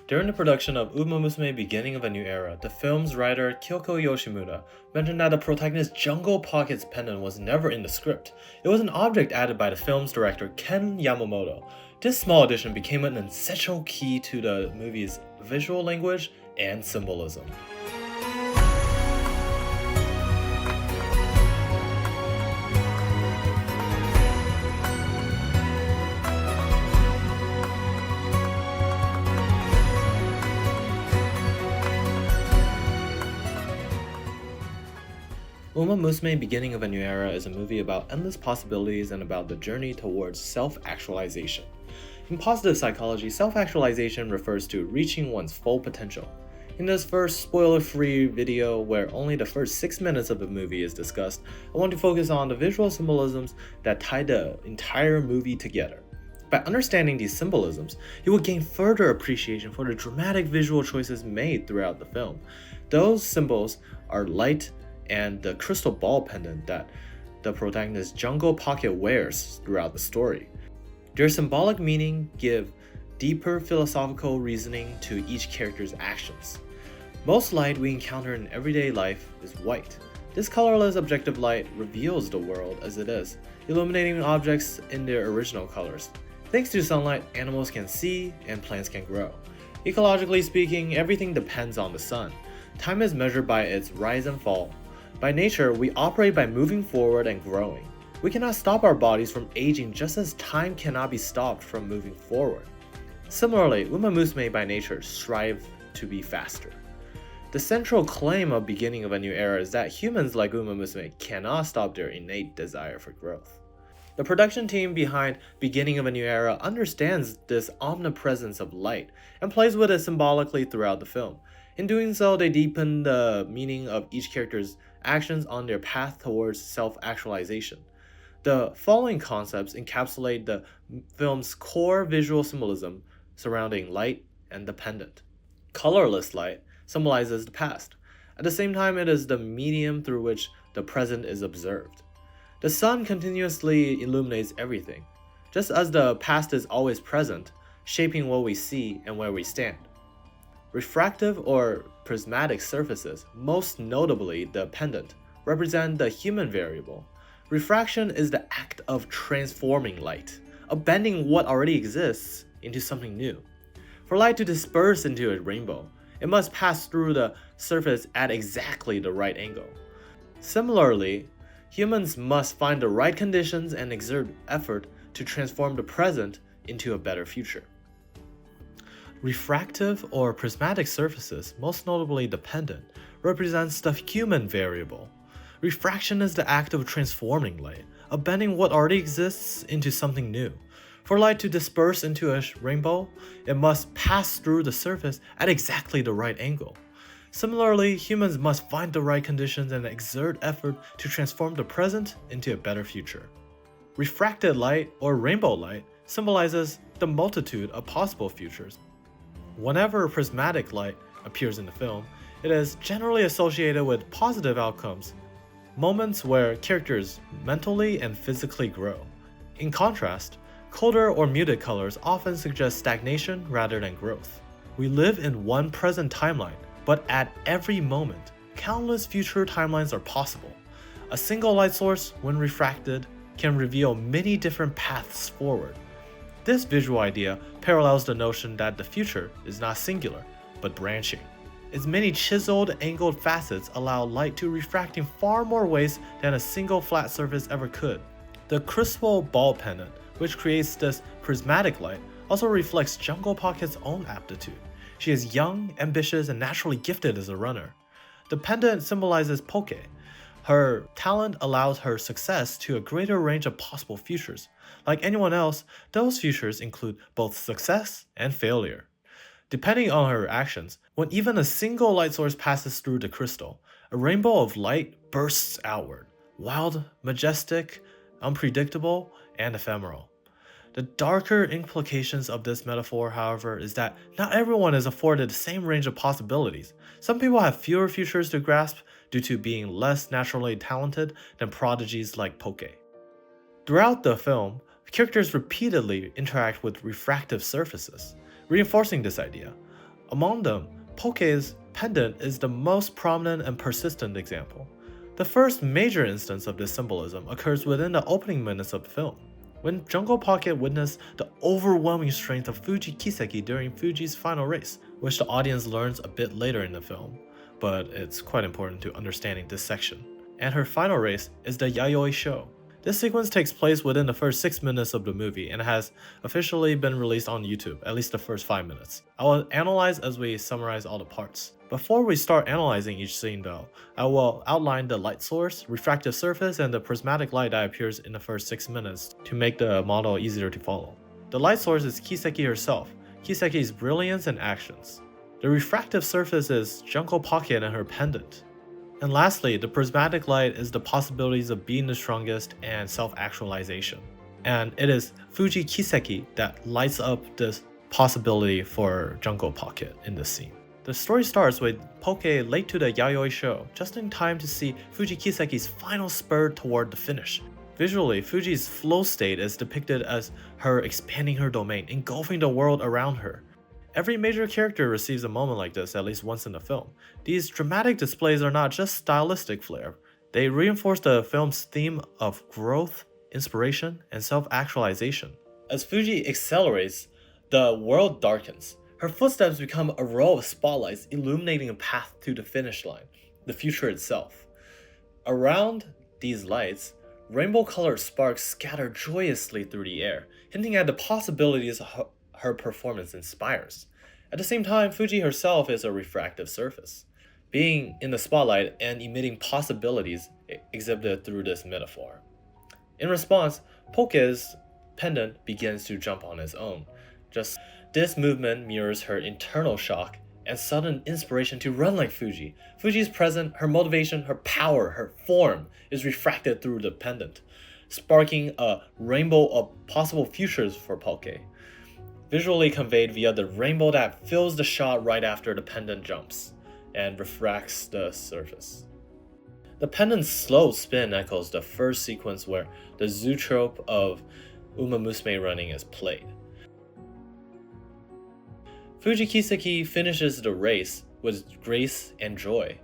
During the production of UMAMUSUME Beginning of a New Era, the film's writer Kyoko Yoshimura mentioned that the protagonist's Jungle Pockets pendant was never in the script. It was an object added by the film's director Ken Yamamoto. This small addition became an essential key to the movie's visual language and symbolism. Uma Musume Beginning of a New Era is a movie about endless possibilities and about the journey towards self-actualization. In positive psychology, self-actualization refers to reaching one's full potential. In this first spoiler-free video, where only the first 6 minutes of the movie is discussed, I want to focus on the visual symbolisms that tie the entire movie together. By understanding these symbolisms, you will gain further appreciation for the dramatic visual choices made throughout the film. Those symbols are light, and the crystal ball pendant that the protagonist's Jungle Pocket wears throughout the story. Their symbolic meaning give deeper philosophical reasoning to each character's actions. Most light we encounter in everyday life is white. This colorless objective light reveals the world as it is, illuminating objects in their original colors. Thanks to sunlight, animals can see and plants can grow. Ecologically speaking, everything depends on the sun. Time is measured by its rise and fall. By nature, we operate by moving forward and growing. We cannot stop our bodies from aging just as time cannot be stopped from moving forward. Similarly, Uma Musume by nature strive to be faster. The central claim of Beginning of a New Era is that humans like Uma Musume cannot stop their innate desire for growth. The production team behind Beginning of a New Era understands this omnipresence of light and plays with it symbolically throughout the film. In doing so, they deepen the meaning of each character's actions on their path towards self-actualization. The following concepts encapsulate the film's core visual symbolism surrounding light and the pendant. Colorless light symbolizes the past. At the same time, it is the medium through which the present is observed. The sun continuously illuminates everything, just as the past is always present, shaping what we see and where we stand. Refractive or prismatic surfaces, most notably the pendant, represent the human variable. Refraction is the act of transforming light, of bending what already exists into something new. For light to disperse into a rainbow, it must pass through the surface at exactly the right angle. Similarly, humans must find the right conditions and exert effort to transform the present into a better future. Refractive or prismatic surfaces, most notably the pendant, represents the human variable. Refraction is the act of transforming light, of bending what already exists into something new. For light to disperse into a rainbow, it must pass through the surface at exactly the right angle. Similarly, humans must find the right conditions and exert effort to transform the present into a better future. Refracted light or rainbow light symbolizes the multitude of possible futures. Whenever prismatic light appears in the film, it is generally associated with positive outcomes, moments where characters mentally and physically grow. In contrast, colder or muted colors often suggest stagnation rather than growth. We live in one present timeline, but at every moment, countless future timelines are possible. A single light source, when refracted, can reveal many different paths forward. This visual idea parallels the notion that the future is not singular, but branching. Its many chiseled, angled facets allow light to refract in far more ways than a single flat surface ever could. The crystal ball pendant, which creates this prismatic light, also reflects Jungle Pocket's own aptitude. She is young, ambitious, and naturally gifted as a runner. The pendant symbolizes Poke. Her talent allows her success to a greater range of possible futures. Like anyone else, those futures include both success and failure. Depending on her actions, when even a single light source passes through the crystal, a rainbow of light bursts outward, wild, majestic, unpredictable, and ephemeral. The darker implications of this metaphor, however, is that not everyone is afforded the same range of possibilities. Some people have fewer futures to grasp due to being less naturally talented than prodigies like Poke. Throughout the film, characters repeatedly interact with refractive surfaces, reinforcing this idea. Among them, Poke's pendant is the most prominent and persistent example. The first major instance of this symbolism occurs within the opening minutes of the film, when Jungle Pocket witnessed the overwhelming strength of Fuji Kiseki during Fuji's final race, which the audience learns a bit later in the film, but it's quite important to understanding this section. And her final race is the Yayoi Show. This sequence takes place within the first 6 minutes of the movie and has officially been released on YouTube, at least the first 5 minutes. I will analyze as we summarize all the parts. Before we start analyzing each scene though, I will outline the light source, refractive surface, and the prismatic light that appears in the first 6 minutes to make the model easier to follow. The light source is Kiseki herself, Kiseki's brilliance and actions. The refractive surface is Jungle Pocket and her pendant. And lastly, the prismatic light is the possibilities of being the strongest and self-actualization. And it is Fuji Kiseki that lights up this possibility for Jungle Pocket in this scene. The story starts with Poke late to the Yayoi Show, just in time to see Fuji Kiseki's final spurt toward the finish. Visually, Fuji's flow state is depicted as her expanding her domain, engulfing the world around her. Every major character receives a moment like this at least once in the film. These dramatic displays are not just stylistic flair, they reinforce the film's theme of growth, inspiration, and self-actualization. As Fuji accelerates, the world darkens. Her footsteps become a row of spotlights illuminating a path to the finish line, the future itself. Around these lights, rainbow-colored sparks scatter joyously through the air, hinting at the possibilities her performance inspires. At the same time, Fuji herself is a refractive surface, being in the spotlight and emitting possibilities exhibited through this metaphor. In response, Poke's pendant begins to jump on its own. Just this movement mirrors her internal shock and sudden inspiration to run like Fuji. Fuji's present, her motivation, her power, her form is refracted through the pendant, sparking a rainbow of possible futures for Poke, visually conveyed via the rainbow that fills the shot right after the pendant jumps and refracts the surface. The pendant's slow spin echoes the first sequence where the zootrope of UMAMUSUME running is played. Fuji Kiseki finishes the race with grace and joy.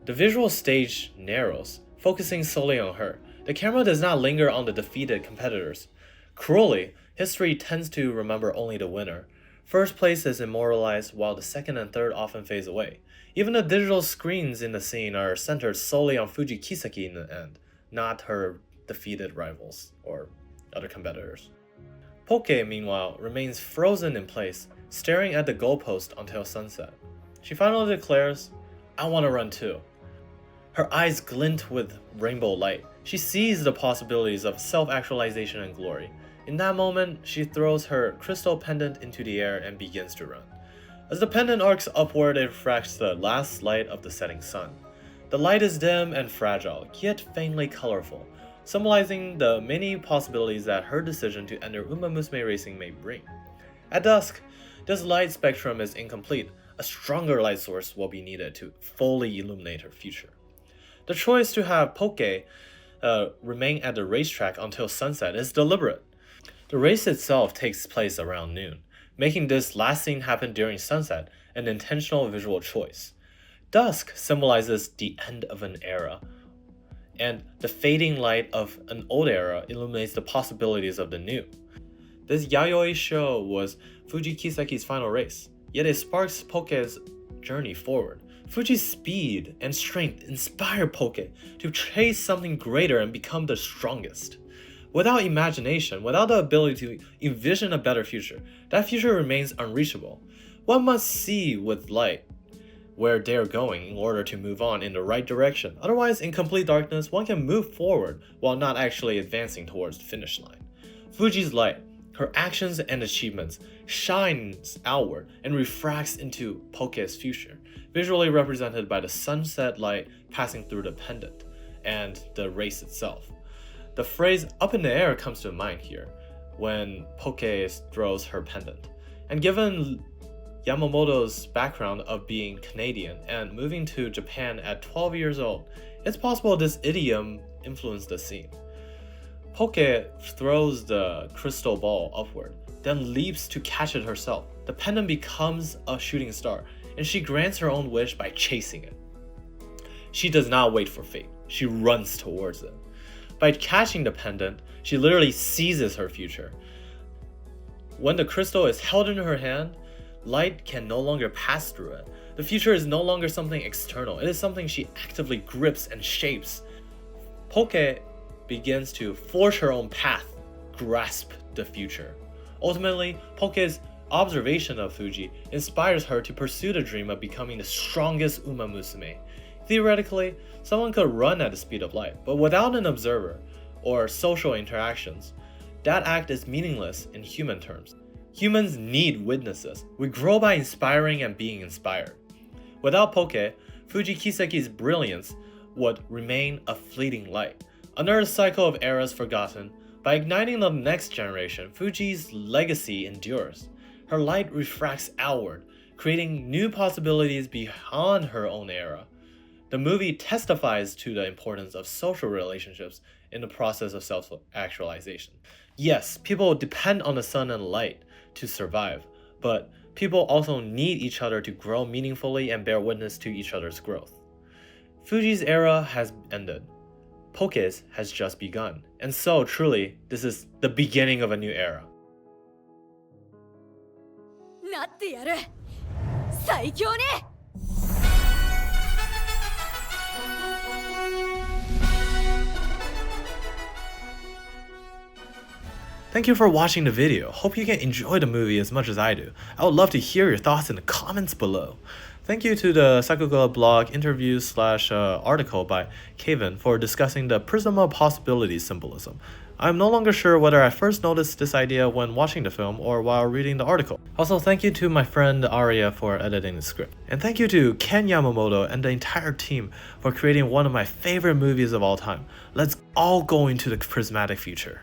The visual stage narrows, focusing solely on her. The camera does not linger on the defeated competitors. Cruelly, history tends to remember only the winner. First place is immortalized while the second and third often phase away. Even the digital screens in the scene are centered solely on Fuji Kiseki in the end, not her defeated rivals or other competitors. Poke, meanwhile, remains frozen in place, staring at the goalpost until sunset. She finally declares, "I want to run too." Her eyes glint with rainbow light. She sees the possibilities of self-actualization and glory. In that moment, she throws her crystal pendant into the air and begins to run. As the pendant arcs upward, it refracts the last light of the setting sun. The light is dim and fragile, yet faintly colorful, symbolizing the many possibilities that her decision to enter UMAMUSUME racing may bring. At dusk, this light spectrum is incomplete. A stronger light source will be needed to fully illuminate her future. The choice to have Poke remain at the racetrack until sunset is deliberate. The race itself takes place around noon, making this last scene happen during sunset an intentional visual choice. Dusk symbolizes the end of an era, and the fading light of an old era illuminates the possibilities of the new. This Yayoi Show was Fuji Kiseki's final race, yet it sparks Poke's journey forward. Fuji's speed and strength inspire Poke to chase something greater and become the strongest. Without imagination, without the ability to envision a better future, that future remains unreachable. One must see with light where they're going in order to move on in the right direction. Otherwise, in complete darkness, one can move forward while not actually advancing towards the finish line. Fuji's light, her actions and achievements, shines outward and refracts into Poke's future, visually represented by the sunset light passing through the pendant and the race itself. The phrase "up in the air" comes to mind here when Poke throws her pendant. And given Yamamoto's background of being Canadian and moving to Japan at 12 years old, it's possible this idiom influenced the scene. Poke throws the crystal ball upward, then leaps to catch it herself, the pendant becomes a shooting star, and she grants her own wish by chasing it. She does not wait for fate, she runs towards it. By catching the pendant, she literally seizes her future. When the crystal is held in her hand, light can no longer pass through it. The future is no longer something external, it is something she actively grips and shapes. Poke begins to forge her own path, grasp the future. Ultimately, Poke's observation of Fuji inspires her to pursue the dream of becoming the strongest UMAMUSUME. Theoretically, someone could run at the speed of light, but without an observer or social interactions, that act is meaningless in human terms. Humans need witnesses. We grow by inspiring and being inspired. Without Poke, Fuji Kiseki's brilliance would remain a fleeting light. Another cycle of eras forgotten, by igniting the next generation, Fuji's legacy endures. Her light refracts outward, creating new possibilities beyond her own era. The movie testifies to the importance of social relationships in the process of self-actualization. Yes, people depend on the sun and light to survive, but people also need each other to grow meaningfully and bear witness to each other's growth. Fuji's era has ended. Poke's has just begun, and so truly, this is the beginning of a new era. なってやる最強ね Thank you for watching the video. Hope you can enjoy the movie as much as I do. I would love to hear your thoughts in the comments below. Thank you to the Sakuga blog interview / article by Kevin for discussing the prism of possibilities symbolism. I'm no longer sure whether I first noticed this idea when watching the film or while reading the article. Also, thank you to my friend Aria for editing the script. And thank you to Ken Yamamoto and the entire team for creating one of my favorite movies of all time. Let's all go into the prismatic future.